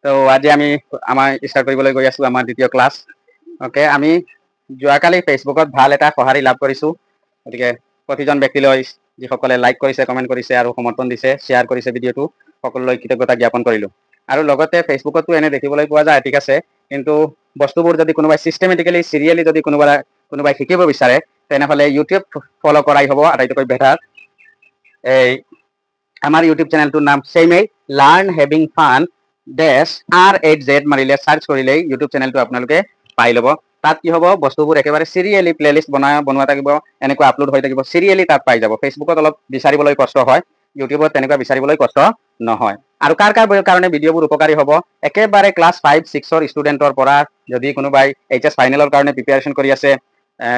তো আজি আমি আমাৰ ষ্টাৰ্ট কৰিবলৈ গৈ আছো আমাৰ দ্বিতীয় ক্লাছ। ওকে, আমি যোৱাকালি ফেচবুকত ভাল এটা সঁহাৰি লাভ কৰিছো। গতিকে প্ৰতিজন ব্যক্তিলৈ যিসকলে লাইক কৰিছে, কমেণ্ট কৰিছে আৰু সমৰ্থন দিছে, শ্বেয়াৰ কৰিছে ভিডিঅ'টো, সকলোলৈ কৃতজ্ঞতা জ্ঞাপন কৰিলো। আৰু লগতে ফেচবুকতো এনে দেখিবলৈ পোৱা যায়, ঠিক আছে, কিন্তু বস্তুবোৰ যদি কোনোবাই চিষ্টেমেটিকেলি চিৰিয়েলি যদি কোনোবাই শিকিব বিচাৰে, তেনেহ'লে ইউটিউব ফ'ল' কৰাই হ'ব আটাইতকৈ বেটাৰ। এই আমাৰ ইউটিউব চেনেলটোৰ নাম চেইমেই লাৰ্ণ হেভিং ফান -R8Z মাৰিলে সাৰ্চ কৰিলে ইউটিউব চেনেলটো আপোনালোকে পাই ল'ব। তাত কি হ'ব, বস্তুবোৰ একেবাৰে চিৰিয়েলি প্লেলিষ্ট বনোৱা থাকিব, এনেকুৱা আপলোড হৈ থাকিব, চিৰিয়েলি তাত পাই যাব। ফেচবুকত অলপ বিচাৰিবলৈ কষ্ট হয়, ইউটিউবত তেনেকুৱা বিচাৰিবলৈ কষ্ট নহয়। আৰু কাৰ কাৰণে ভিডিঅ'বোৰ উপকাৰী হ'ব, একেবাৰে ক্লাছ 5-6ৰ ষ্টুডেণ্টৰ পৰা যদি কোনোবাই HS ফাইনেলৰ কাৰণে প্ৰিপেয়াৰেশ্যন কৰি আছে,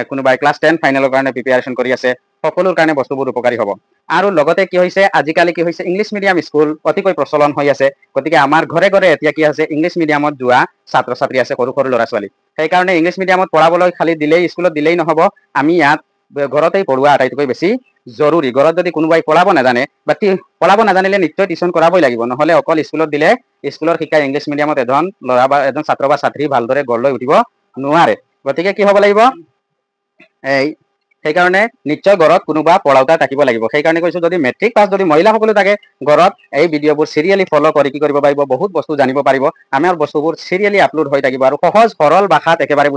কোনোবাই ক্লাছ 10 ফাইনেলৰ কাৰণে প্ৰিপেয়াৰেশ্যন কৰি আছে, সকলোৰ কাৰণে বস্তুবোৰ উপকাৰী হ'ব। আৰু লগতে কি হৈছে, আজিকালি কি হৈছে, ইংলিছ মিডিয়াম স্কুল অতিকৈ প্ৰচলন হৈ আছে। গতিকে আমাৰ ঘৰে ঘৰে এতিয়া কি আছে, ইংলিছ মিডিয়ামত যোৱা ছাত্ৰ ছাত্ৰী আছে, সৰু সৰু ল'ৰা ছোৱালী। সেইকাৰণে ইংলিছ মিডিয়ামত পঢ়াবলৈ খালি দিলেই, স্কুলত দিলেই নহ'ব, আমি ইয়াত ঘৰতেই পঢ়োৱা আটাইতকৈ বেছি জৰুৰী। ঘৰত যদি কোনোবাই পঢ়াব নাজানে বা পঢ়াব নাজানিলে নিশ্চয় টিউচন কৰাবই লাগিব, নহ'লে অকল স্কুলত দিলে স্কুলৰ শিক্ষা ইংলিছ মিডিয়ামত এজন ল'ৰা বা এজন ছাত্ৰ বা ছাত্ৰী ভালদৰে গঢ় লৈ উঠিব নোৱাৰে। গতিকে কি হ'ব লাগিব, সেইকাৰণে নিশ্চয় ঘৰত কোনোবা পঢ়াওতা থাকিব লাগিব। সেইকাৰণে কৈছো, যদি মেট্ৰিক পাছ যদি মহিলাসকলো থাকে ঘৰত, এই ভিডিঅ'বোৰ চিৰিয়েলি ফ'ল' কৰি কি কৰিব পাৰিব, বহুত বস্তু জানিব পাৰিব। আমাৰ বস্তুবোৰ চিৰিয়েলি আপলোড হৈ থাকিব আৰু সহজ সৰল ভাষাত একেবাৰে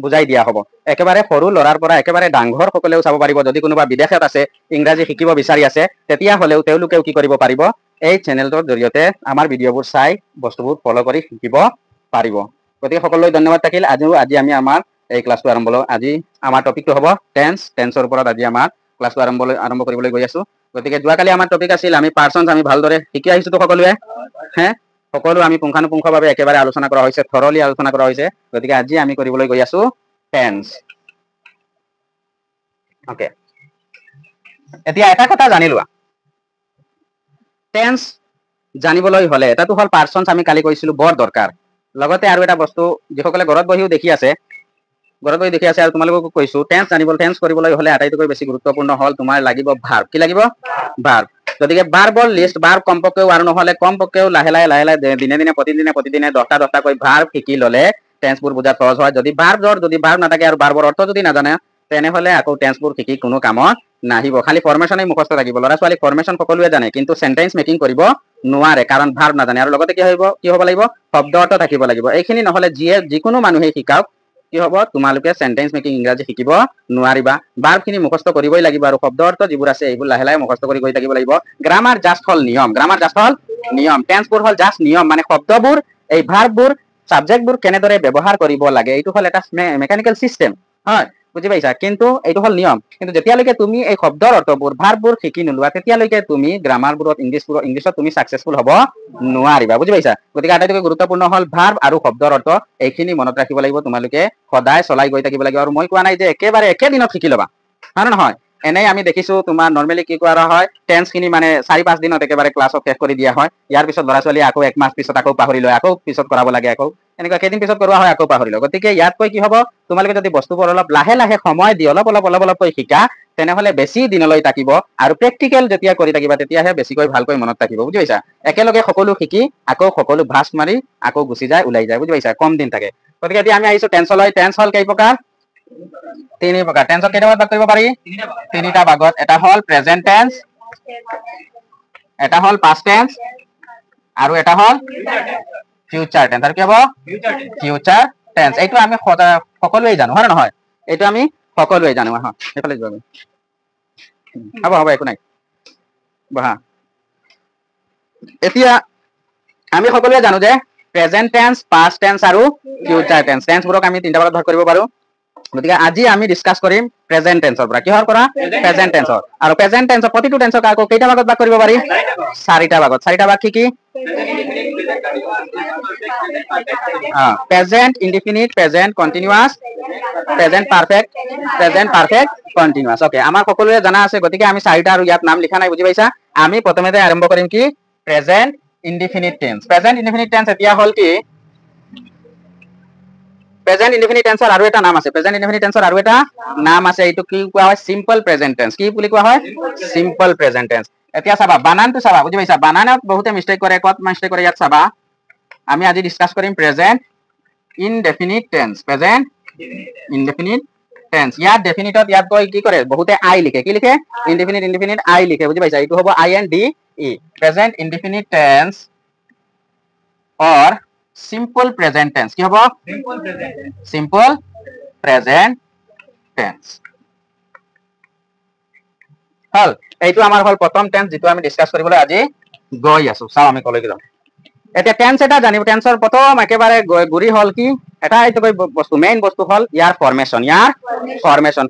বুজাই দিয়া হ'ব। একেবাৰে সৰু ল'ৰাৰ পৰা একেবাৰে ডাঙৰ সকলেও চাব পাৰিব। যদি কোনোবা বিদেশত আছে, ইংৰাজী শিকিব বিচাৰি আছে, তেতিয়া হ'লেও তেওঁলোকেও কি কৰিব পাৰিব, এই চেনেলটোৰ জৰিয়তে আমাৰ ভিডিঅ'বোৰ চাই বস্তুবোৰ ফ'ল' কৰি শিকিব পাৰিব। গতিকে সকলোলৈ ধন্যবাদ থাকিল। আজি আমি আমাৰ এই ক্লাছটো আজি আমাৰ টপিকটো হ'ব টেন্সৰ ওপৰত আজি আমাৰ ক্লাছটো আৰম্ভ কৰিবলৈ গৈ আছো। গতিকে যোৱাকালি আমাৰ টপিক আছিল, আমি পাৰ্চনছ আমি ভালদৰে শিকি আহিছো তো সকলোৱে, সকলো আমি পুংখানুপুংখভাৱে একেবাৰে আলোচনা কৰা হৈছে, থৰলি আলোচনা কৰা হৈছে। গতিকে আজি আমি কৰিবলৈ গৈ আছো টেন্স। অ'কে, এতিয়া এটা কথা জানি লোৱা, টেন্স জানিবলৈ হ'লে এটাটো হ'ল পাৰ্চনছ, আমি কালি কৈছিলো বৰ দৰকাৰ। লগতে আৰু এটা বস্তু, যিসকলে ঘৰত বহিও দেখি আছে আৰু তোমালোককো কৈছো, টেন্স কৰিবলৈ হ'লে আটাইতকৈ বেছি গুৰুত্বপূৰ্ণ হ'ল তোমাৰ লাগিব ভাৰ্ব। কি লাগিব? ভাৰ্ব। গতিকে ভাৰ্বৰ লিষ্ট, ভাৰ্ব কমপক্ষেও আৰু নহ'লে কমপক্ষেও লাহে লাহে দিনে প্ৰতিদিনে 10টা-10টাকৈ ভাৰ্ব শিকি ল'লে টেন্সবোৰ বুজাত সহজ হয়। যদি ভাৰ্ব নাথাকে আৰু ভাৰ্বৰ অৰ্থ যদি নাজানে, তেনেহ'লে আকৌ টেন্সবোৰ শিকি কোনো কামত নাহিব। খালি ফৰ্মেশ্যনেই মুখস্থ থাকিব। ল'ৰা ছোৱালী ফৰ্মেশ্যন সকলোৱে জানে, কিন্তু চেণ্টেন্স মেকিং কৰিব নোৱাৰে, কাৰণ ভাৰ্ব নাজানে। আৰু লগতে কি হ'ব লাগিব, শব্দ অৰ্থ থাকিব লাগিব। এইখিনি নহ'লে যিকোনো মানুহেই শিকাওক, কি হ'ব, তোমালোকে চেণ্টেন্স মেকিং ইংৰাজী শিকিব নোৱাৰিবা। ভাৰ্বখিনি মুখস্থ কৰিবই লাগিব, আৰু শব্দ অৰ্থ যিবোৰ আছে এইবোৰ লাহে লাহে মুখস্থ কৰি গৈ থাকিব লাগিব। গ্ৰামাৰ জাষ্ট হ'ল নিয়ম, টেন্সবোৰ হ'ল জাষ্ট নিয়ম, মানে শব্দবোৰ, এই ভাৰ্ববোৰ, ছাবজেক্টবোৰ কেনেদৰে ব্যৱহাৰ কৰিব লাগে, এইটো হ'ল এটা মেকানিকেল চিষ্টেম, হয়, বুজি পাইছা? কিন্তু এইটো হ'ল নিয়ম। কিন্তু যেতিয়ালৈকে তুমি এই শব্দৰ অৰ্থবোৰ, ভাৰ্ববোৰ শিকি নোলোৱা, তেতিয়ালৈকে তুমি গ্ৰামাৰবোৰত, ইংলিছত তুমি ছাকচেছফুল হ'ব নোৱাৰিবা, বুজি পাইছা? গতিকে আটাইতকৈ গুৰুত্বপূৰ্ণ হ'ল ভাৰ্ব আৰু শব্দৰ অৰ্থ। এইখিনি মনত ৰাখিব লাগিব, তোমালোকে সদায় চলাই গৈ থাকিব লাগিব। আৰু মই কোৱা নাই যে একেবাৰে একেদিনত শিকি ল'বা, হয় নে নহয়? এনেই আমি দেখিছো, তোমাৰ নৰ্মেলি কি কৰা হয়, টেন্সখিনি মানে 4-5 দিনত একেবাৰে ক্লাছত শেষ কৰি দিয়া হয়। ইয়াৰ পিছত ল'ৰা ছোৱালী আকৌ 1 মাহ পিছত আকৌ পাহৰি লয়, আকৌ পিছত কৰাব লাগে, আকৌ এনেকুৱা কেইদিন পিছত কৰোৱা হয়, আকৌ পাহৰি লয়। গতিকে ইয়াতকৈ কি হ'ব, তোমালোকে যদি বস্তুবোৰ অলপ লাহে লাহে সময় দি অলপকৈ শিকা, তেনেহ'লে বেছি দিনলৈ থাকিব। আৰু প্ৰেক্টিকেল যেতিয়া কৰি থাকিবা, তেতিয়াহে বেছিকৈ ভালকৈ মনত থাকিব, বুজি পাইছা? একেলগে সকলো শিকি আকৌ সকলো ভাঁজ মাৰি আকৌ গুচি যায়, ওলাই যায়, বুজি পাইছা? কম দিন থাকে। গতিকে এতিয়া আমি আহিছো টেন্সলৈ। টেন্স হ'ল কেই প্ৰকাৰ? 3 প্ৰকাৰ। টেন্সক কেইটা ভাগত ভাগ কৰিব পাৰি? 3টা ভাগত। এটা হ'ল প্ৰেজেন্ট টেন্স, এটা হ'ল পাষ্ট টেন্স, আৰু এটা হ'ল ফিউচাৰ টেন্স। আৰু কি হ'ব? Future tense. এইটো আমি সকলোৱে জানো, হয় নে নহয়? এইটো আমি সকলোৱে জানো। সেইফালে যোৱা, হ'ব একো নাই, বহা। এতিয়া আমি সকলোৱে জানো যে প্ৰেজেন্ট টেন্স, পাষ্ট টেন্স আৰু ফিউচাৰ টেন্স, টেন্সবোৰক আমি 3টা ভাগত ভাগ কৰিব পাৰো। গতিকে আজি আমি ডিছকাছ কৰিম প্ৰেজেন্ট টেন্সৰ পৰা। কিহৰ পৰা? প্ৰেজেন্ট টেন্সৰ। আৰু প্ৰেজেন্ট টেন্সৰ প্ৰতিটো টেন্সক আকৌ কেইটা ভাগত ভাগ কৰিব পাৰি? 4টা ভাগত। 4টা ভাগ কি? Present indefinite, present continuous, present perfect, present perfect continuous. Okay, আমাৰ সকলোৰে জানা আছে, গতিকে আমি 4টা আৰু ইয়াত নাম লিখা নাই, বুজি পাইছা? আমি প্ৰথমতে আৰম্ভ কৰিম কি? Present indefinite tense. Present indefinite tense এতিয়া হ'ল কি? প্ৰেজেন্ট ইনডিফিনিট টেন্সৰ আৰু এটা নাম আছে। প্ৰেজেন্ট ইনডিফিনিট টেন্সৰ আৰু এটা নাম আছে, এইটো কি কোৱা হয়? Simple present tense. কি বুলি কোৱা হয়? Simple present tense. এতিয়া চাবা, বানানটো চাবা, বুজি পাইছা? বানানত বহুতে মিষ্টেক কৰে। ক'ত মিষ্টেক কৰে ইয়াত চাবা। আমি আজি ডিসকাস কৰিম present indefinite tense present indefinite tense ইয়াত ডেফিনিটত ইয়াত কয় কি কৰে বহুতে আই লিখে কি লিখে ইনডেফিনিট আই লিখে বুজি পাইছা এইটো হ'ব I N D E present indefinite tense or simple present tense কি হ'ব simple present tense হল এইটো আমাৰ হল প্ৰথম টেন্স যেটো আমি ডিসকাস কৰিবলৈ আজি গৈ আছো চাও আমি কলৈ যাম এতিয়া টেন্স এটা জানিব টেন্সৰ প্ৰথম একেবাৰে গুৰি হল কি এটা এইটো বস্তু মেইন বস্তু হল ইয়াৰ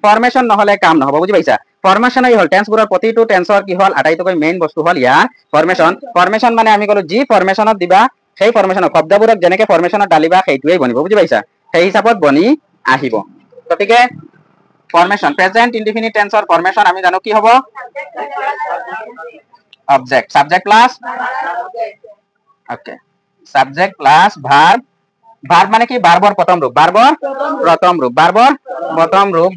ফৰমেশন নহলে কাম নহব বুজি পাইছা ফৰমেশন হল টেন্সবোৰৰ প্ৰতিটো টেন্সৰ কি হল আটাইতকৈ মেইন বস্তু হল ইয়াৰ ফৰমেশন মানে আমি কলো যি ফৰমেশনত দিবা সেই ফৰমেশন শব্দবোৰক যেনেকে ফৰমেশনত ডালিবা সেইটোৱেই বনিব বুজি পাইছা সেই হিচাপত বনি আহিব গতিকে ফৰমেশন প্ৰেজেন্ট ইনডিফিনিট টেন্সৰ ফৰমেশন আমি জানো কি হ'ব object subject plus okay subject plus verb মানে কি ভাৰ্বৰ প্ৰথম ৰূপ ভাৰ্বৰ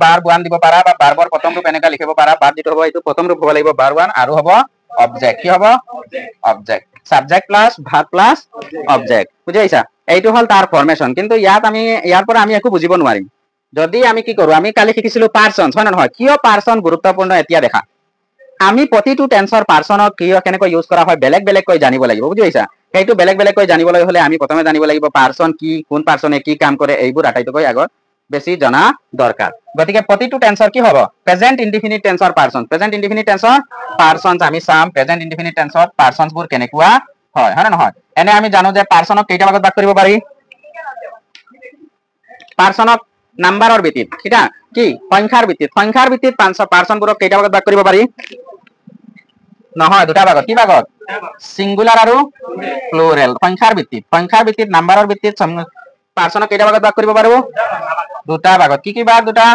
ভাৰ্ব ওয়ান দিব পাৰা বা ভাৰ্বৰ প্ৰথম ৰূপ এনেকা লিখিব পাৰা ভাৰ্ব যেটো হ'ব এইটো প্ৰথম ৰূপ হ'ব লাগিব ভাৰ্ব ওয়ান আৰু হ'ব অবজেক্ট কি হ'ব object subject plus verb plus object বুজি পাইছা এইটো হল তাৰ ফৰমেশন কিন্তু ইয়াত আমি ইয়াৰ পৰা আমি একো বুজিব নোৱাৰিম যদি আমি কি কৰো আমি কালি শিকিছিলো পাৰ্সনস হয় নহয় কিয় পাৰ্সন গুৰুত্বপূৰ্ণ এতিয়া দেখা আমি প্ৰতিটো টেন্সৰ পাৰ্সনক কিয় কেনেকৈ ইউজ কৰা হয় বেলেগ কৈ জানিব লাগিব বুজি পাইছা সেইটো বেলেগ কৈ জানিবলৈ হলে আমি প্ৰথমে জানিব লাগিব পাৰ্সন কি কোন পাৰ্সনে কি কাম কৰে এইবোৰ আটাইতকৈ আগত বেছি জনা দৰকাৰ গতিকে প্ৰতিটো টেন্সৰ কি হ'ব প্ৰেজেন্ট ইনডিফিনিট টেন্সৰ পাৰ্সনস আমি চাম প্ৰেজেন্ট ইনডিফিনিট টেন্সৰ পাৰ্সনস বোৰ কেনেকুৱা হয় হয় নহয় এনে আমি জানো যে পাৰ্সনক কেইটা ভাগত ভাগ কৰিব পাৰি পাৰ্সনক নাম্বাৰৰ ভিত্তিত কিটা কি সংখ্যাৰ ভিত্তিত পাৰ্সনবোৰক কেইটা ভাগত ভাগ কৰিব পাৰি নহয় দুটা ভাগত কি ভাগত সিঙ্গুলাৰ আৰু প্লুৰেল সংখ্যাৰ ভিত্তিত নাম্বাৰৰ ভিত্তিত পাৰ্সনক কেইটা ভাগত ভাগ কৰিব পাৰো দুটা ভাগত কি ভাগ দুটা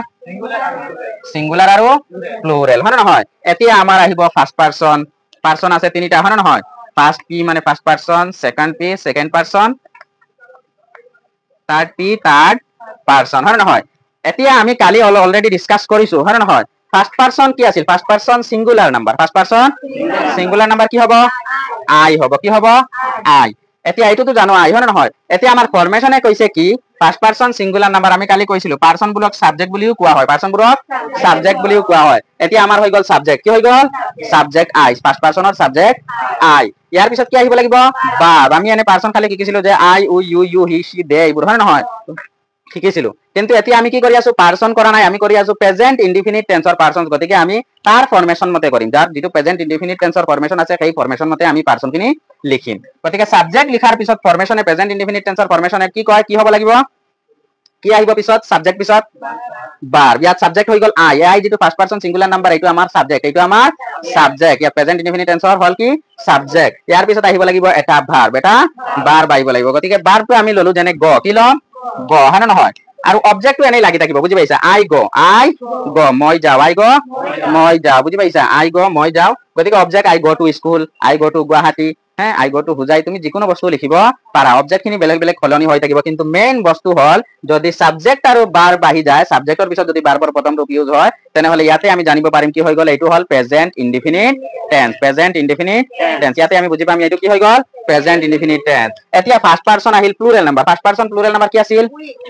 সিঙ্গুলাৰ আৰু প্লুৰেল হয় নহয় এতিয়া আমাৰ আহিব ফাৰ্স্ট পাৰ্সন আছে তিনিটা হয় নহয় ফাৰ্স্ট পি মানে first person second P second person third P third person হয় নহয় এতিয়া আমি কালি অলৰেডি ডিসকাস কৰিছো হয় নহয় ফার্স্ট পার্সন কি আছিল ফার্স্ট পার্সন সিঙ্গুলার নাম্বার কি হ'ব আই হ'ব কি হ'ব আই এতিয়া এইটোতো জানো আই হয় নহয় এতিয়া আমাৰ ফৰমেশনে কৈছে কি ফাৰ্স্ট পাৰ্সন সিঙ্গুলাৰ নাম্বাৰ আমি কালি কৈছিলো পাৰ্সন বুলক সাবজেক্ট বুলিও কোৱা হয় এতিয়া আমাৰ হৈ গল সাবজেক্ট কি হৈ গল সাবজেক্ট আই ফাৰ্স্ট পাৰ্সনৰ সাবজেক্ট আই ইয়াৰ পিছত কি আহিব লাগিব ভাৰ্ব আমি এনে পাৰ্সন খালি শিকিছিলো যে আই ইউ হি সি দে এইবোৰ হয় নহয় শিকিছিলো কিন্তু এতিয়া আমি কি কৰি আছো পাৰ্সন কৰা নাই আমি কৰি আছো প্ৰেজেন্ট ইনডিফিনিট টেন্সৰ পাৰ্সন গতিকে আমি তাৰ ফৰমেশন মতে কৰিম যাৰ যেটো প্ৰেজেন্ট ইনডিফিনিট টেন্সৰ ফৰমেশন আছে সেই ফৰমেশন মতে আমি পাৰ্সন খিনি লিখিম গতিকে সাবজেক্ট লিখাৰ পিছত ফৰমেশনে প্ৰেজেন্ট ইনডিফিনিট টেন্সৰ ফৰমেশনে কি কয় কি হ'ব লাগিব কি আহিব পিছত সাবজেক্ট পিছত ভার্ব ইয়াত সাবজেক্ট হৈ গল আই যেটো ফার্স্ট পার্সন সিঙ্গুলার নাম্বার এইটো আমাৰ সাবজেক্ট ইয়াত প্ৰেজেন্ট ইনডিফিনিট টেন্সৰ হল কি সাবজেক্ট ইয়াৰ পিছত আহিব লাগিব এটা ভাৰ্ব আহিব লাগিব গতিকে ভাৰ্বটো আমি ললো যেনে গ কি লম গ হয় নহয় আৰু অবজেক্টটো এনেই লাগি থাকিব বুজি পাইছা আই গ মই যাও বুজি পাইছা আই গ মই যাও গতিকে অবজেক্ট আই গ টু স্কুল আই গ টু গুৱাহাটী হ্যাঁ আই গ টু হুজাই তুমি যিকোনো বস্তু লিখিব পাৰা অবজেক্ট খিনি বেলেগ খলনি হৈ থাকিব কিন্তু মেইন বস্তু হল যদি সাবজেক্ট আৰু ভাৰ্ব আহি যায় সাবজেক্টৰ পিছত যদি ভাৰ্বৰ প্ৰথম ৰূপ ইউজ হয় তেনেহলে ইয়াতে আমি জানিব পাৰিম কি হৈ গল এইটো হল প্ৰেজেন্ট ইনডিফিনিট টেন্স ইয়াতে আমি বুজি পাম এইটো কি হৈ গল প্ৰেজেন্ট ইনডিফিনিট টেন্স এতিয়া ফাৰ্স্ট পাৰ্সন আহিল প্লুৰেল নাম্বাৰ কি আছিল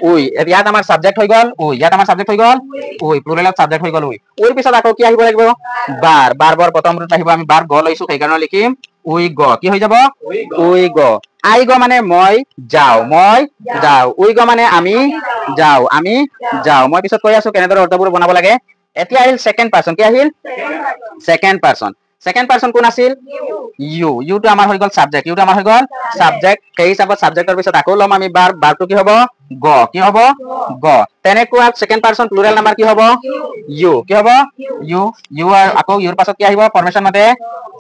উই ইয়াত আমাৰ সাবজেক্ট হৈ গল উই প্লুৰেলত সাবজেক্ট হৈ গল উইৰ পিছত আকৌ কি আহিব লাগিব ভাৰ্বৰ প্ৰথম ৰূপ আহিব আমি ভাৰ্ব গ লৈছো সেইকাৰণে লিখিম উই গ কি হৈ যাব উই গ আই গ মানে মই যাও উই গ মানে আমি যাও মই পিছত কৈ আছো কেনেদৰে অৰ্থবোৰ বনাব লাগে এতিয়া আহিল সেকেন্ড পাৰ্সন কি আহিল সেকেন্ড পাৰ্সন কোন আছিল ইউ টো আমাৰ হৈ গল সাবজেক্ট সেই হিচাপত সাবজেক্টৰ পিছত আকৌ লম আমি ভাৰ্বটো কি হ'ব গ তেনেকুৱা সেকেন্ড পাৰ্সন প্লুৰেল নাম্বাৰ কি হ'ব ইউ আৰু আকৌ ইউৰ পাছত কি আহিব ফৰমেশন মতে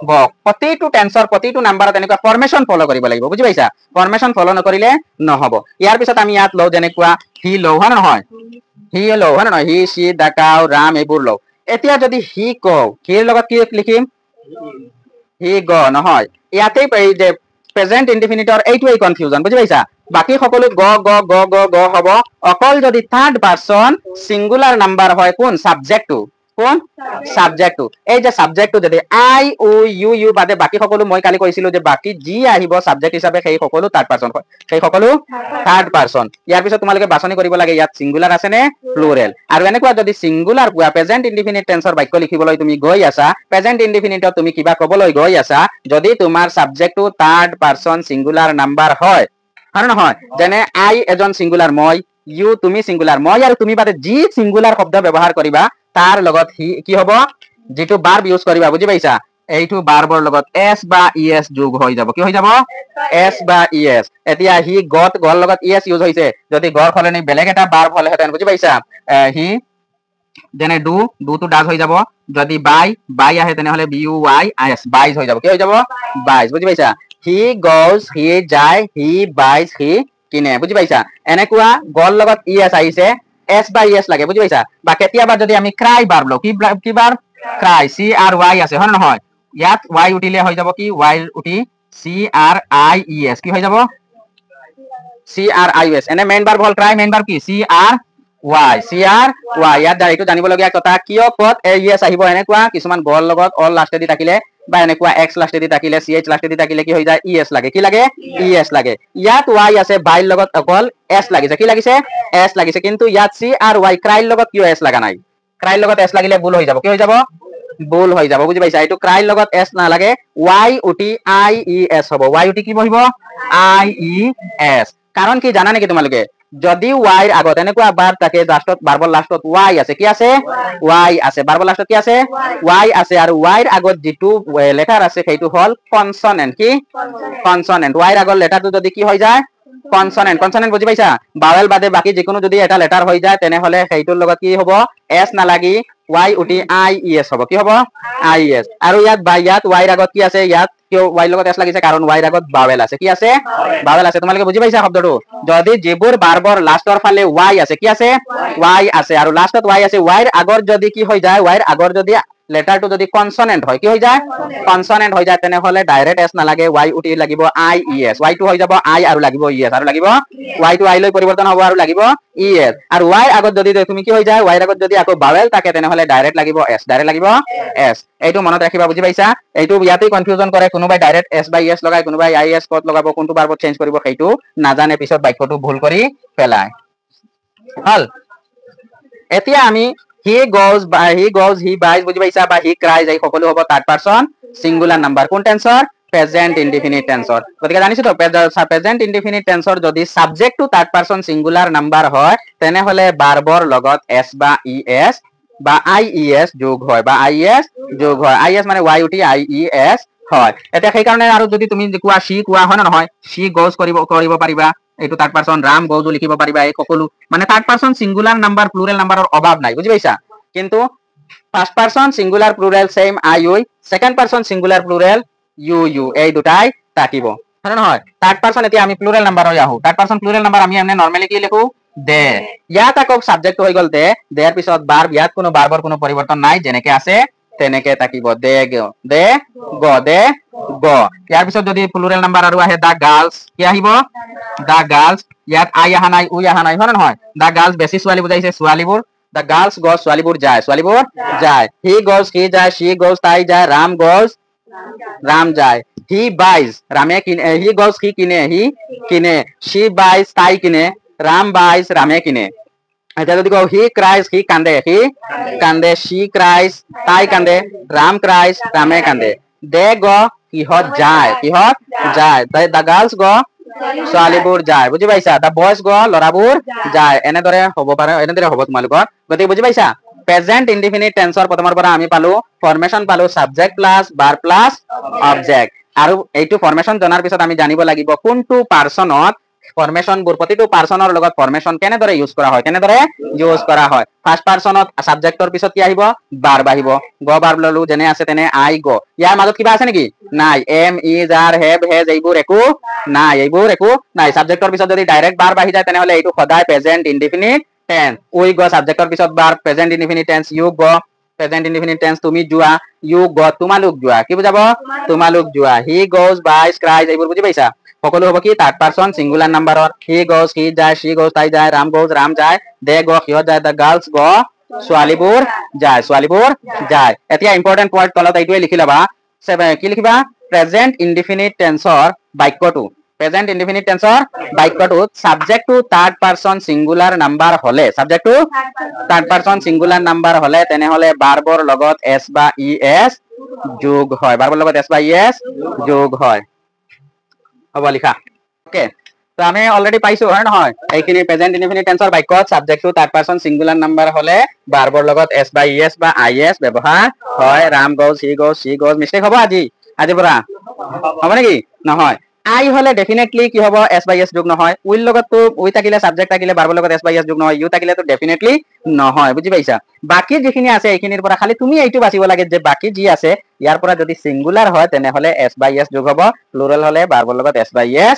গ প্ৰতিটো টেন্সৰ প্ৰতিটো নাম্বাৰত এনেকুৱা ফৰমেশন ফলো কৰিব লাগিব বুজি পাইছা ফৰমেশন ফলো নকৰিলে নহব ইয়াৰ পিছত আমি ইয়াত লও যেনেকুৱা হি লও হয় নহয় হি সি ডাকাও ৰাম এইবোৰ লও এতিয়া যদি হি কও হিৰ লগত কি লিখিম হি গ নহয় ইয়াতে এই যে প্ৰেজেন্ট ইনডিফিনিটৰ এইটোই কনফিউজন বুজি পাইছা বাকি সকলো গ হ'ব অকল যদি থাৰ্ড পার্সন সিঙ্গুলার নাম্বার হয় কোন কোন সাবজেক্টটো এই যে সাবজেক্টটো যদি আই ও ইউ ইউ বাদে বাকি সকলো মই কালি কৈছিলো যে বাকি যি আহিব সাবজেক্ট হিচাপে সেই সকলো থাৰ্ড পাৰসন হয় সেই সকলো থাৰ্ড পাৰসন ইয়াৰ পিছত তোমালোকে বাছনি কৰিব লাগে ইয়াত সিঙ্গুলাৰ আছে নে প্লুৰেল আৰু এনেকুৱা যদি সিঙ্গুলাৰ পোৱা প্ৰেজেন্ট ইনডিফিনিট টেন্সৰ বাক্য লিখিবলৈ তুমি গৈ আছা প্ৰেজেন্ট ইনডিফিনিটত তুমি কিবা ক'বলৈ গৈ আছা যদি তোমাৰ সাবজেক্টটো থাৰ্ড পাৰসন সিঙ্গুলাৰ নাম্বাৰ হয় আৰু নহয় যেনে আই এজন সিঙ্গুলাৰ মই ইউ তুমি সিঙ্গুলাৰ মই আৰু তুমি বাদে যি সিঙ্গুলাৰ শব্দ ব্যৱহাৰ কৰিবা তাৰ লগত কি হ'ব যেটো ভাৰ্ব ইউজ কৰিবা বুজি পাইছা এইটো ভাৰ্বৰ লগত এস বা ইএস যোগ হৈ যাব কি হৈ যাব এস বা ইএস এতিয়া হি গট গল লগত ইএস ইউজ হৈছে যদি গৰ খলনি বেলেগ এটা ভার্ব হলেহেঁতেন বুজি পাইছা হি যেনে ডু ডু ডাজ হৈ যাব যদি বাই আহে তেনেহলে বি ইউ আই এস বাইজ হৈ যাব কি হৈ যাব বাইজ বুজি পাইছা হি গজ হি যায় হি বাইজ হি কিনে বুজি পাইছা এনেকুৱা গল লগত ইএস আহিছে এস বা ইএস লাগে বুজি পাইছা বা কেতিয়াবা যদি আমি ক্রাই ভার্ব লও কি ভার্ব ক্রাই সি আর ওয়াই আছে হয় নহয় ইয়াত ওয়াই উঠিলে হৈ যাব কি ওয়াই উঠি সি আর আই ই এস কি হৈ যাব সি আর আই এস এনে মেইন ভার্ব হল ক্রাই মেইন ভার্ব কি সি আর ওয়াই ইয়াত এইটো জানিবলগীয়া কথা কিয় কত এ ই এস আহিব এনেকুৱা কিছুমান গল লগত অল লাষ্টেদি থাকিলে বা এনেকুৱা এক্স লাষ্টেদি থাকিলে সি এইচ লাষ্টেদি থাকিলে কি হৈ যায় ই এস লাগে কি লাগে ই এস লাগে ইয়াত ওয়াই আছে বাইৰ লগত অকল এস লাগিছে কি লাগিছে এস লাগিছে কিন্তু ইয়াত সি আর ওয়াই ক্ৰাইৰ লগত কিয় এস লাগা নাই ক্ৰাইৰ লগত এস লাগিলে ভুল হৈ যাব কি হৈ যাব ভুল হৈ যাব বুজি পাইছা এইটো ক্ৰাইৰ লগত এস নালাগে ওয়াই উটি আই ই এস হ'ব ওয়াই উটি কি বহিব আই ই এস কাৰণ কি জানা নেকি তোমালোকে যদি ওয়াইৰ আগত এনেকুৱা ভাৰ্ব থাকে লাষ্টত ভাৰ্বৰ লাষ্টত ওয়াই আছে কি আছে ওয়াই আছে ভাৰ্বৰ লাষ্টত কি আছে ওয়াই আছে আৰু ওয়াইৰ আগত যেটো লেটাৰ আছে সেইটো হল কনসনেন্ট কি কনসনেন্ট ওয়াইৰ আগত লেটাৰটো যদি কি হৈ যায় কনসনেন্ট বুজি পাইছা বাৱেল বাদে বাকি যিকোনো যদি এটা লেটাৰ হৈ যায় তেনেহলে সেইটোৰ লগত কি হ'ব এস নালাগি ওয়াই উটি আই ই এস হ'ব কি হ'ব আই এস আৰু ইয়াত ওয়াইৰ আগত কি আছে ইয়াত কিয় ওয়াইৰ লগত এস লাগিছে কাৰণ ওয়াইৰ আগত বাৱেল আছে কি আছে বাৱেল আছে তোমালোকে বুজি পাইছা শব্দটো যদি যিবোৰ ভাৰ্বৰ লাষ্টৰ ফালে ওয়াই আছে কি আছে ওয়াই আছে আৰু লাষ্টত ওয়াই আছে ওয়াইৰ আগৰ যদি কি হৈ যায় ওয়াইৰ আগৰ যদি লেটাৰটো যদি কনসনেন্ট হয় কি হৈ যায় কনসনেন্ট হৈ যায় তেনেহলে ডাইৰেক্ট এস নালাগে ওয়াই উটি লাগিব I E S Y two হৈ যাব আই আৰু লাগিব ই এস আৰু লাগিব ওয়াই টু আই লৈ পৰিৱৰ্তন হ'ব আৰু লাগিব ই এস আৰু ওয়াইৰ আগত যদি তুমি কি হৈ যায় ওয়াইৰ আগত যদি আকৌ বাৱেল থাকে তেনেহলে ডাইৰেক্ট লাগিব এস এইটো মনত ৰাখিবা বুজি পাইছা এইটো ইয়াতে কনফিউজন কৰে কোনোবাই ডাইৰেক্ট এস বাই এস লগায় কোনোবাই আই এস কত লগাব কোনটো ভাৰ্বত চেঞ্জ কৰিব সেইটো নাজানে পিছত বাক্যটো ভুল কৰি পেলায় হল এতিয়া আমি he goes he buys বুজি পাইছা বা he cries এই সকলো হ'ব থাৰ্ড পাৰসন সিঙ্গুলাৰ নাম্বাৰ কোন টেন্সৰ প্ৰেজেন্ট ইনডিফিনিট টেন্সৰ গতিকে জানিছো তো প্ৰেজেন্ট ইনডিফিনিট টেন্সৰ যদি সাবজেক্টটো থাৰ্ড পাৰসন সিঙ্গুলাৰ নাম্বাৰ হয় তেনেহলে ভাৰ্বৰ লগত এস বা ই এস বা আই ই এস যোগ হয় বা আই এস যোগ হয় আই এস মানে ওয়াই উটি আই ই এস হয় এটা সেই কাৰণে আৰু যদি তুমি কোৱা সি কোৱা হয় না নহয় সি গোজ কৰিব পাৰিবা এইটো থাৰ্ড পাৰসন ৰাম গোজো লিখিব পাৰিবা এই সকলো মানে third person singular number plural নাম্বাৰৰ অভাৱ নাই বুজি পাইছা কিন্তু first person singular plural same I we second person singular plural you এই দুটাই থাকিব হয় নহয় থার্ড পারসন এতিয়া আমি প্লুরাল নাম্বার হৈ আহো থার্ড পারসন প্লুরাল নাম্বার আমি এমনে নরমালি কি লিখো দে ইয়াত আকৌ সাবজেক্ট হৈ গল দে দেৰ পিছত ভাৰ্ব ইয়াত কোনো ভাৰ্বৰ কোনো পৰিৱৰ্তন নাই যেনেকে আছে তেনেকে থাকিব দে গ ইয়াৰ পিছত যদি প্লুৰাল নাম্বাৰ আৰু আহে দা গার্লস কি আহিব দা গার্লস ইয়াত আই আহা নাই উই আহা নাই হয় নহয় দা গার্লস বেছি ছোৱালী বুজাইছে ছোৱালীবোৰ The girls goes ছোৱালীবোৰ যায় he goes he যায় she goes তাই যায় ৰাম goes ৰাম যায় he buys ৰামে কিনে he goes he কিনে she buys তাই কিনে ৰাম buys ৰামে কিনে এতিয়া যদি কও he cries he কান্দে she cries তাই কান্দে ৰাম cries ৰামে কান্দে they go কিহত যায় the girls go ছোৱালীবোৰ যায় বুজি পাইছা দা বয়জ গ লৰাবোৰ যায় এনেদৰে হ'ব পাৰে এনেদৰে হ'ব তোমালোকৰ গতিকে বুজি পাইছা প্ৰেজেন্ট ইনডিফিনিট টেন্সৰ প্ৰথমৰ পৰা আমি পালো ফৰ্মেশন পালো subject plus verb plus object আৰু এইটো ফৰ্মেশন জনাৰ পিছত আমি জানিব লাগিব কোনটো পাৰসনত ফৰ্মেশন বোৰ প্ৰতিটো পাৰসনৰ লগত ফৰ্মেশন কেনেদৰে ইউজ কৰা হয় ফাৰ্স্ট পাৰসনত সাবজেক্টৰ পিছত কি আহিব ভাৰ্ব আহিব গ ভাৰ্ব ললো যেনে আছে তেনে আই গো ইয়াৰ মাজত কিবা আছে নেকি নাই am is are have has এইবোৰ একো নাই সাবজেক্টৰ পিছত যদি ডাইৰেক্ট ভাৰ্ব আহি যায় তেনেহলে এইটো সদায় present indefinite tense we go সাবজেক্টৰ পিছত verb present indefinite tense you go present indefinite tense তুমি যোৱা ইউ গো তোমালোক যোৱা কি বুজাব তোমালোক যোৱা হি গোজ বাইজ ক্ৰাইজ এইবোৰ বুজি পাইছা সকলো হ'ব কি থাৰ্ড পাৰসন সিঙ্গুলাৰ নাম্বাৰৰ হি গোজ হি যায় she goes তাই যায় ৰাম গোজ ৰাম যায় দে গো সিহঁত যায় the girls go ছোৱালীবোৰ যায়, ছোৱালীবোৰ যায়। এতিয়া ইম্পৰ্টেন্ট পইণ্ট তলত এইটোৱে লিখি ল'বা, কি লিখিবা, প্ৰেজেন্ট ইনডিফিনিট টেন্সৰ বাক্যটো, প্ৰেজেন্ট ইনডিফিনিট টেন্সৰ বাক্যটোত সাবজেক্টটো থাৰ্ড পাৰসন সিঙ্গুলাৰ নাম্বাৰ হলে, সাবজেক্টটো থাৰ্ড পাৰসন সিঙ্গুলাৰ নাম্বাৰ হলে তেনেহলে ভাৰ্বৰ লগত এস বা ই এস যোগ হয়, ভাৰ্বৰ লগত এস বা ই এস যোগ হয়। হ'ব লিখা। ওকে, তো আমি অলৰেডি পাইছো হয় নহয়, এইখিনি প্ৰেজেন্ট ইনডিফিনিট টেন্সৰ বাক্যত সাবজেক্টটো থাৰ্ড পাৰসন সিঙ্গুলাৰ নাম্বাৰ হলে ভাৰ্বৰ লগত এস বা ই এস বা আই এস ব্যৱহাৰ হয়। ৰাম গ'জ, হি গ'জ, শি গ'জ, মিষ্টেক হ'ব আজিৰ পৰা হ'ব নেকি? নহয়। আই হলে ডেফিনেটলি কি হ'ব, এস বাই এস যোগ নহয়। উইল লগততো উই থাকিলে সাবজেক্ট থাকিলে ভাৰ্বৰ লগত এস বাই এস যোগ নহয়, ইউ থাকিলেতো ডেফিনেটলি নহয়, বুজি পাইছা? বাকি যিখিনি আছে এইখিনিৰ পৰা খালি তুমি এইটো বাচিব লাগে যে বাকি যি আছে ইয়াৰ পৰা যদি সিঙ্গুলাৰ হয় তেনেহলে এস বাই এস যোগ হ'ব, প্লুৰেল হলে ভাৰ্বৰ লগত এস বাই এস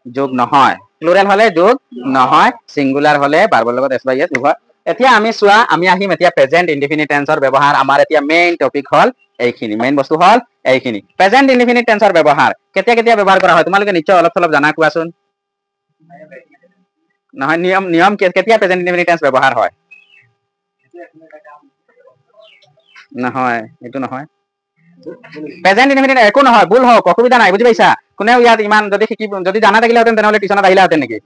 যোগ নহয়, প্লুৰেল হলে যোগ নহয়, সিঙ্গুলাৰ হলে ভাৰ্বৰ লগত এস বাই এস যোগ হয়। এতিয়া আমি চোৱা, আমি আহিম এতিয়া প্ৰেজেন্ট ইনডিফিনিট টেন্সৰ ব্যৱহাৰ। আমাৰ এতিয়া মেইন টপিক হল এইখিনি, মেইন বস্তু হল এইখিনি। প্ৰেজেন্ট ইনডিফিনিট টেন্সৰ ব্যৱহাৰ কেতিয়া কেতিয়া ব্যৱহাৰ কৰা হয় তোমালোকে নিশ্চয় অলপ চলপ জানা, কোৱাচোন? নহয়, নিয়ম কেতিয়া প্ৰেজেন্ট ইনডিফিনিট টেন্স ব্যৱহাৰ হয়? নহয়, এইটো নহয়। প্ৰেজেন্ট ইনডিফিনিট একো নহয়, ভুল হওক, অসুবিধা নাই, বুজি পাইছা? কোনেও ইয়াত ইমান যদি জানা থাকিলেহেঁতেন তেনেহলে টিউচনত আহিলাহেঁতেন নেকি?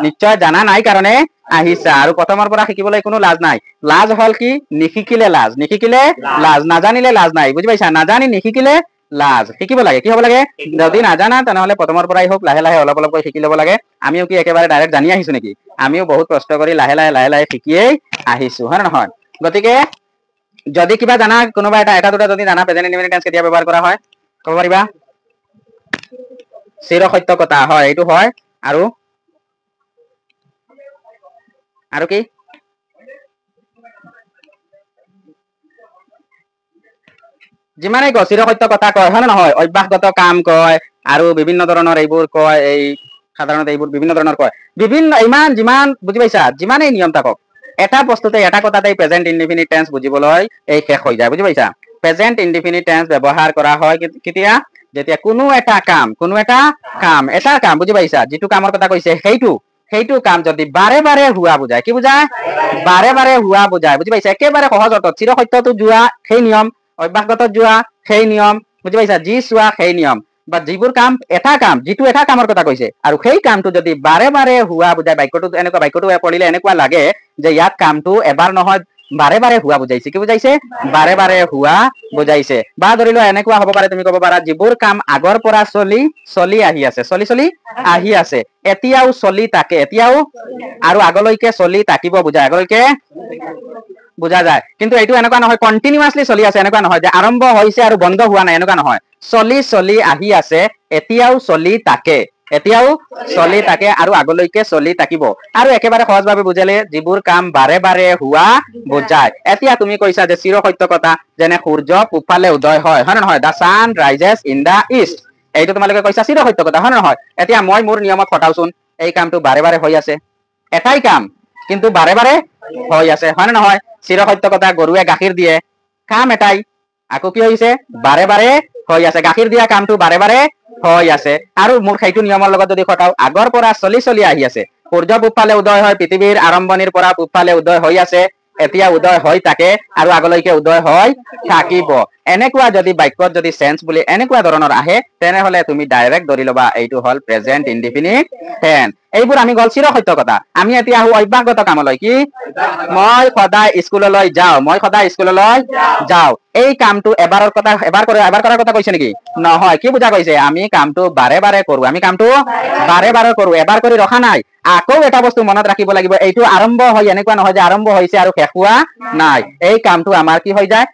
নিশ্চয় জানা নাই কাৰণে আহিছা, আৰু প্ৰথমৰ পৰা শিকিবলৈ কোনো লাজ নাই। লাজ হল কি, নিশিকিলে লাজ, নিশিকিলে লাজ, নাজানিলে লাজ নাই, বুজি পাইছা? নাজানি নিশিকিলে লাজ, শিকিব লাগে। কি হ'ব লাগে? যদি নাজানা তেনেহলে প্ৰথমৰ পৰাই হোক লাহে লাহে অলপ অলপকৈ শিকি ল'ব লাগে। আমিও কি একেবাৰে ডাইৰেক্ট জানি আহিছো নেকি? আমিও বহুত কষ্ট কৰি লাহে লাহে শিকিয়েই আহিছো, হয় নে নহয়? গতিকে যদি কিবা জানা, কোনোবা এটা দুটা যদি জানা প্ৰেজেন্ট ইনডিফিনিট টেন্স কেতিয়া ব্যৱহাৰ কৰা হয় ক'ব পাৰিবা? চিৰ সত্য কথা, হয় এইটো হয়। আৰু কি? যিমানেই কয় চিৰ সত্য কথা কয়, হয় নে নহয়? অভ্যাসগত কাম কয় আৰু বিভিন্ন ধৰণৰ এইবোৰ কয়, এই সাধাৰণতে এইবোৰ বিভিন্ন ধৰণৰ কয়, বিভিন্ন যিমান বুজি পাইছা, যিমানেই নিয়ম থাকক এটা বস্তুতে এটা কথাতে প্ৰেজেন্ট ইনডিফিনিট টেন্স বুজিবলৈ এই শেষ হৈ যায়, বুজি পাইছা? প্ৰেজেন্ট ইনডিফিনিট টেন্স ব্যৱহাৰ কৰা হয় কেতিয়া? যেতিয়া কোনো এটা কাম বুজি পাইছা, যিটো কামৰ কথা কৈছে সেইটো কাম যদি বাৰে বাৰে হোৱা বুজায়, কি বুজায়? বাৰে বাৰে হোৱা বুজায়, বুজি পাইছা? একেবাৰে সহজ অৰ্থত চিৰ সত্যটো যোৱা সেই নিয়ম, অভ্যাসগত যোৱা সেই নিয়ম, বুজি পাইছা? যি চোৱা সেই নিয়ম, বা যিবোৰ কাম যিটো এটা কামৰ কথা কৈছে আৰু সেই কামটো যদি বাৰে বাৰে হোৱা বুজায়, বাক্যটো পঢ়িলে এনেকুৱা লাগে যে ইয়াত কামটো এবাৰ নহয় বাৰে বাৰে হোৱা বুজাইছে। কি বুজাইছে? বাৰে বাৰে হোৱা বুজাইছে। বা ধৰি লোৱা এনেকুৱা হ'ব পাৰে, তুমি ক'ব পাৰা যিবোৰ কাম আগৰ পৰা চলি আহি আছে, আহি আছে, এতিয়াও চলি থাকে, এতিয়াও আৰু আগলৈকে চলি থাকিব বুজায়, আগলৈকে বুজা যায়। কিন্তু এইটো এনেকুৱা নহয় কন্টিনিউয়াছলি চলি আছে, এনেকুৱা নহয় যে আৰম্ভ হৈছে আৰু বন্ধ হোৱা নাই, এনেকুৱা নহয়। চলি আহি আছে, এতিয়াও চলি থাকে, আৰু আগলৈকে চলি থাকিব। আৰু একেবাৰে সহজভাৱে বুজালে যিবোৰ কাম বাৰে বাৰে হোৱা বুজায়। এতিয়া তুমি কৈছা যে চিৰ সত্য কথা, যেনে সূৰ্য পূবফালে উদয় হয়, হয় নে নহয়? দা San rises in the east, এইটো তোমালোকে কৈছা চিৰ সত্য কথা, হয় নে নহয়? এতিয়া মই মোৰ নিয়মত খটাওচোন, এই কামটো বাৰে বাৰে হৈ আছে, এটাই কাম কিন্তু বাৰে বাৰে হৈ আছে, হয় নে নহয়? চিৰ সত্য কথা, গৰুৱে গাখীৰ দিয়ে, কাম এটাই, আকৌ কি হৈছে? বাৰে বাৰে হৈ আছে, গাখীৰ দিয়া কামটো বাৰে বাৰে হৈ আছে। আৰু মোৰ সেইটো নিয়মৰ লগত যদি খটাও, আগৰ পৰা চলি আহি আছে, সূৰ্য পূবফালে উদয় হয়, পৃথিৱীৰ আৰম্ভণিৰ পৰা পূবফালে উদয় হৈ আছে, এতিয়া উদয় হৈ থাকে আৰু আগলৈকে উদয় হৈ থাকিব। এনেকুৱা যদি বাক্যত যদি চেঞ্চ বুলি এনেকুৱা ধৰণৰ আহে, তেনেহলে তুমি ডাইৰেক্ট ধৰি ল'বা এইটো হ'ল প্ৰেজেন্ট ইনডিফিনিট টেন্স। এইবোৰ আমি গ'ল চিৰ সত্য কথা। আমি এতিয়া আহো অভ্যাসগত কামলৈ। কি? মই সদায় স্কুললৈ যাওঁ, এই কামটো এবাৰ কৰাৰ কথা কৈছে নেকি? নহয়। কি বুজা কৈছে? আমি কামটো বাৰে বাৰে কৰো, এবাৰ কৰি ৰখা নাই। আকৌ এটা বস্তু মনত ৰাখিব লাগিব, এইটো আৰম্ভ হয় এনেকুৱা নহয় যে আৰম্ভ হৈছে আৰু শেষ হোৱা নাই। এই কামটো আমাৰ কি হৈ যায়?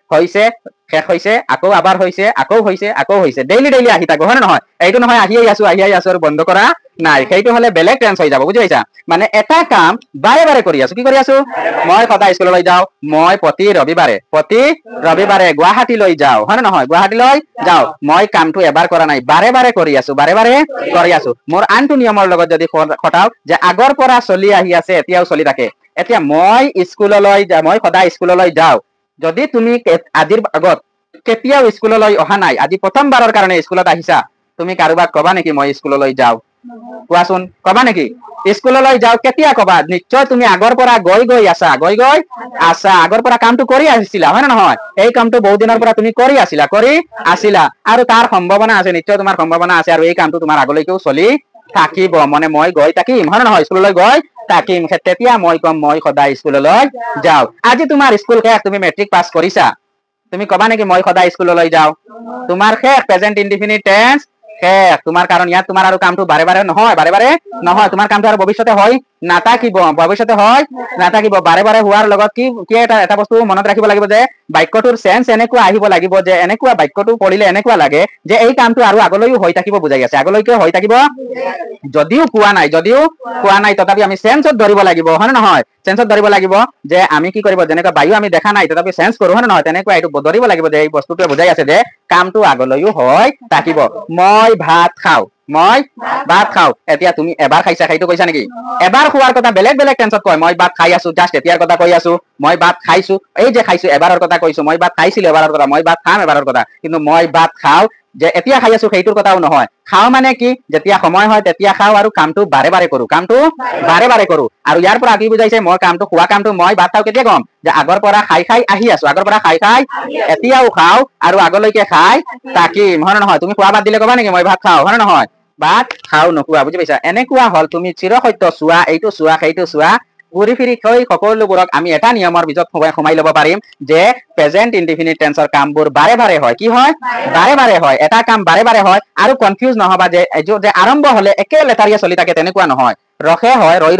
শেষ হৈছে, আকৌ আবার হৈছে, আকৌ হৈছে, ডেইলি আহি থাকো, হয় নে নহয়? এইটো নহয় আহি আছো আৰু বন্ধ কৰা নাই, সেইটো হলে বেলেগ টেন্স হৈ যাব, বুজি পাইছা? মানে এটা কাম বাৰে বাৰে কৰি আছো। কি কৰি আছো? মই সদায় স্কুললৈ যাওঁ, মই প্ৰতি ৰবিবাৰে গুৱাহাটীলৈ যাওঁ, হয় নে নহয়? গুৱাহাটীলৈ যাওঁ, মই কামটো এবাৰ কৰা নাই, বাৰে বাৰে কৰি আছো। মোৰ আনটো নিয়মৰ লগত যদি খটাও, যে আগৰ পৰা চলি আহি আছে, এতিয়াও চলি থাকে। এতিয়া মই সদায় স্কুললৈ যাওঁ, যদি তুমি আজিৰ আগত কেতিয়াও স্কুললৈ অহা নাই, আজি প্ৰথমবাৰৰ কাৰণে স্কুলত আহিছা, তুমি কাৰোবাক কবা নেকি মই স্কুললৈ যাওঁ? কোৱাচোন কবা নেকি স্কুললৈ যাও কেতিয়া কবা নিশ্চয় তুমি আগৰ পৰা গৈ আছা আগৰ পৰা কামটো কৰি আহিছিলা হয় না নহয় এই কামটো বহুত দিনৰ পৰা তুমি কৰি আছিলা আৰু তাৰ সম্ভাৱনা আছে নিশ্চয় তোমাৰ সম্ভাৱনা আছে আৰু এই কামটো তোমাৰ আগলৈকেও চলি থাকিব মানে মই গৈ থাকিম হয় না নহয় স্কুললৈ গৈ থাকিম তেতিয়া মই কম মই সদায় স্কুললৈ যাও আজি তোমাৰ স্কুল শেষ তুমি মেট্ৰিক পাছ কৰিছা তুমি কবা নেকি মই সদায় স্কুললৈ যাও তোমাৰ শেষ প্ৰেজেন্ট ইনডিফিনিট টেন্স শেষ তোমাৰ কাৰণ ইয়াত তোমাৰ আৰু কামটো বাৰে বাৰে নহয় তোমাৰ কামটো আৰু ভৱিষ্যতে হয় নাথাকিব বাৰে বাৰে হোৱাৰ লগত কি এটা বস্তু মনত ৰাখিব লাগিব যে বাক্যটোৰ চেঞ্চ এনেকুৱা আহিব লাগিব যে এনেকুৱা বাক্যটো পঢ়িলে এনেকুৱা লাগে যে এই কামটো আৰু আগলৈও হৈ থাকিব বুজাই আছে আগলৈকে হৈ থাকিব যদিও কোৱা নাই তথাপি আমি চেঞ্চত ধৰিব লাগিব হয় নহয় চেঞ্চত ধৰিব লাগিব যে আমি কি কৰিব যেনেকুৱা বায়ু আমি দেখা নাই তথাপি চেঞ্চ কৰো হয় নহয় তেনেকুৱা এইটো ধৰিব লাগিব যে এই বস্তুটোৱে বুজাই আছে যে কামটো আগলৈও হৈ থাকিব মই ভাত খাও এতিয়া তুমি এবাৰ খাইছা সেইটো কৈছা নেকি এবাৰ খোৱাৰ কথা বেলেগ টেন্সত কয় মই ভাত খাই আছো জাষ্ট এতিয়াৰ কথা কৈ আছো মই ভাত খাইছো এই যে খাইছো এবাৰৰ কথা কৈছো মই ভাত খাইছিলো এবাৰৰ কথা মই ভাত খাম এবাৰৰ কথা কিন্তু মই ভাত খাও যে এতিয়া খাই আছো সেইটোৰ কথাও নহয় খাও মানে কি যেতিয়া সময় হয় তেতিয়া খাও আৰু কামটো বাৰে বাৰে কৰো আৰু ইয়াৰ পৰা কি বুজাইছে মই কামটো খোৱা কামটো মই ভাত খাও কেতিয়া কম যে আগৰ পৰা খাই আহি আছো এতিয়াও খাও আৰু আগলৈকে খাই থাকিম হয় নহয় তুমি খোৱা বাদ দিলে কবা নেকি মই ভাত খাও হয় নহয় ভাত খাও নোখোৱা বুজি পাইছা এনেকুৱা হল তুমি চিৰসত্য চোৱা এইটো চোৱা সেইটো চোৱা ঘূৰি ফিৰি থৈ সকলোবোৰক আমি এটা নিয়মৰ ভিতৰত সোমাই ল'ব পাৰিম যে প্ৰেজেন্ট ইনডিফিনিট টেন্সৰ কামবোৰ বাৰে বাৰে হয় কি হয় বাৰে হয় এটা কাম বাৰে বাৰে হয় আৰু কনফিউজ নহবা যে আৰম্ভ হলে একে লেঠাৰিয়ে চলি থাকে তেনেকুৱা নহয় ৰখে হয় ৰৈ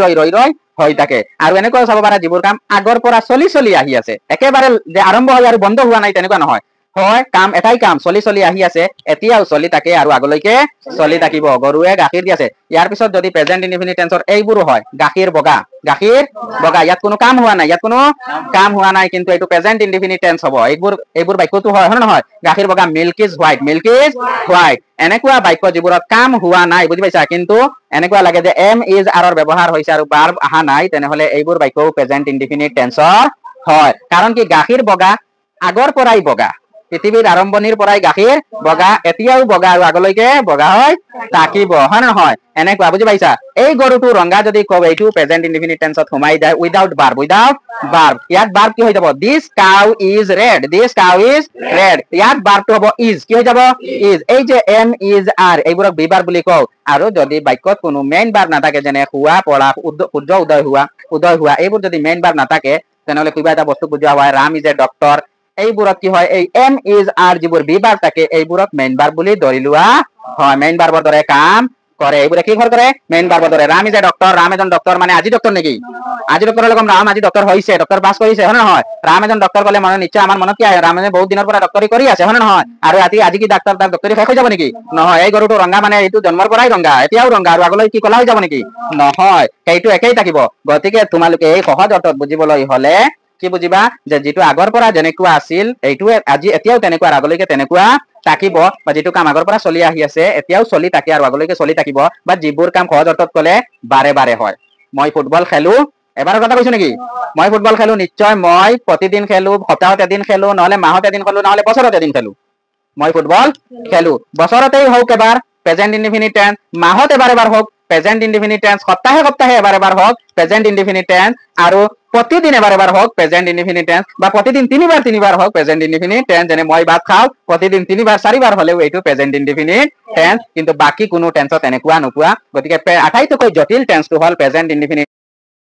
হৈ থাকে আৰু এনেকুৱা চাব পাৰা যিবোৰ কাম আগৰ পৰা চলি আহি আছে একেবাৰে যে আৰম্ভ হয় আৰু বন্ধ হোৱা নাই তেনেকুৱা নহয় হয় কাম এটাই কাম চলি আহি আছে এতিয়াও চলি থাকে আৰু আগলৈকে চলি থাকিব গৰুৱে গাখীৰ দি আছে ইয়াৰ পিছত যদি প্ৰেজেন্ট ইনডিফিনিট টেন্সৰ এইবোৰো হয় গাখীৰ বগা ইয়াত কোনো কাম হোৱা নাই কিন্তু এইটো প্ৰেজেন্ট ইনডিফিনিট টেন্স হ'ব এইবোৰ বাক্যটো হয় নহয় গাখীৰ বগা মিল্ক ইজ হোৱাইট এনেকুৱা বাক্য যিবোৰত কাম হোৱা নাই বুজি পাইছা কিন্তু এনেকুৱা লাগে যে এম ইজ আৰৰ ব্যৱহাৰ হৈছে আৰু ভাৰ্ব অহা নাই তেনেহলে এইবোৰ বাক্যও প্ৰেজেন্ট ইনডিফিনিট টেন্সৰ হয় কাৰণ কি গাখীৰ বগা আগৰ পৰাই বগা পৃথিৱীৰ আৰম্ভণিৰ পৰাই গাখীৰ বগা এতিয়াও বগা আৰু আগলৈকে বগা হৈ থাকিব হয় নহয় এনেকুৱা বুজি পাইছা এই গৰুটো ৰঙা যদি কও এইটো প্ৰেজেন্ট ইনডিফিনিট টেন্সত সোমাই যায় উইদাউট ভাৰ্ব ইয়াত ভাৰ্ব কি হৈ যাব দিস কাউ ইজ ৰেড ইয়াত ভাৰ্বটো হ'ব ইজ কি হৈ যাব ইজ এই যে এম ইজ আৰ এইবোৰক বি ভাৰ্ব বুলি কও আৰু যদি বাক্যত কোনো মেইন ভাৰ্ব নাথাকে যেনে শুৱা পঢ়া সূৰ্য উদয় হোৱা এইবোৰ যদি মেইন ভাৰ্ব নাথাকে তেনেহলে কিবা এটা বস্তু বুজোৱা হয় ৰাম ইজ এ ডক্টৰ এইবোৰত কি হয় এই এম ইজ আৰ যিবোৰ বি ভাৰ্ব থাকে এইবোৰক মেইন ভাৰ্ব বুলি ধৰি লোৱা হয় মেইন ভাৰ্বৰ দৰে কাম কৰে এইবোৰে কি কৰে মেইন ভাৰ্বৰ দৰে Ram is a doctor Ram এজন ডক্টৰ মানে আজি ডক্টৰ নেকি আজি ডক্টৰ লগত ৰাম আজি ডক্টৰ হৈছে ডক্টৰ পাছ কৰিছে হয় নহয় ৰাম এজন ডক্টৰ কলে মানে নিশ্চয় আমাৰ মনত কি আহে ৰাম এজনে বহুত দিনৰ পৰা ডক্টৰী কৰি আছে হয় নহয় আৰু আজি কি ডাক্তৰ তাৰ ডক্টৰী শেষ হৈ যাব নেকি নহয় এই গৰুটো ৰঙা মানে এইটো জন্মৰ পৰাই ৰঙা এতিয়াও ৰঙা আৰু আগলৈ কি কলা হৈ যাব নেকি নহয় সেইটো একেই থাকিব গতিকে তোমালোকে এই সহজ অৰ্থত বুজিবলৈ হলে কি বুজিবা যে যিটো আগৰ পৰা যেনেকুৱা আছিল এইটোৱে আজি এতিয়াও তেনেকুৱা আগলৈকে তেনেকুৱা থাকিব বা যিটো কাম আগৰ পৰা চলি আহি আছে এতিয়াও চলি থাকে আৰু আগলৈকে চলি থাকিব বা যিবোৰ কাম সহজ অৰ্থত কলে বাৰে বাৰে হয় মই ফুটবল খেলো এবাৰৰ কথা কৈছো নেকি মই ফুটবল খেলো নিশ্চয় মই প্ৰতিদিন খেলো সপ্তাহত এদিন খেলো নহলে মাহত এদিন খেলো নহলে বছৰত এদিন খেলো মই ফুটবল খেলো বছৰতেই হওক এবাৰ প্ৰেজেন্ট ইনডিফিনিট টেন্স মাহত এবাৰ হওক প্ৰেজেন্ট ইনডিফিনিট টেন্স সপ্তাহে এবাৰ হওক প্ৰেজেন্ট ইনডিফিনিট টেন্স আৰু প্ৰতিদিন এবাৰ হওক প্ৰেজেন্ট ইনডিফিনিট টেন্স বা প্ৰতিদিন তিনিবাৰ হওক প্ৰেজেন্ট ইনডিফিনিট টেন্স যেনে মই ভাত খাও প্ৰতিদিন 3-4 হলেও এইটো প্ৰেজেন্ট ইনডিফিনিট টেন্স কিন্তু বাকি কোনো টেন্সত এনেকুৱা নোপোৱা গতিকে আটাইতকৈ জটিল টেন্সটো হল প্ৰেজেন্ট ইনডিফিনিট